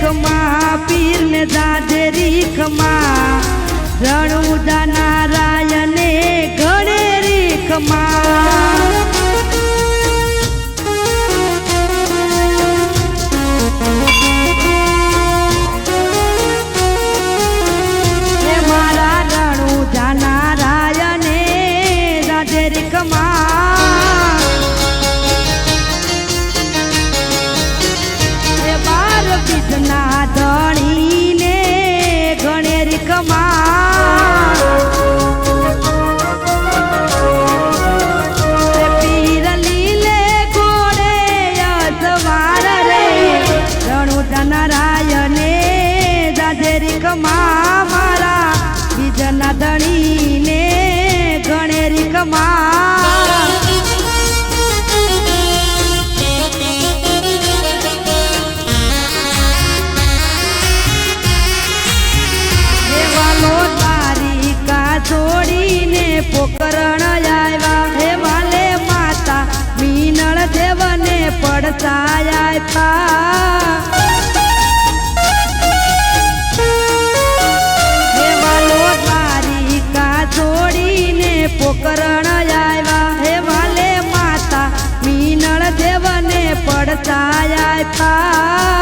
खमा पीर ने दादेरी खमा रणुदा नारायणे गणेरी खमा मारा बीजना धणी ने गणेरी कमा देवालो तारी का जोड़ी ने पोकरण आया हे वाले माता मीनल देवने पड़ता आया पोकरण आया हे वाले माता मीनल देवने पड़ता आया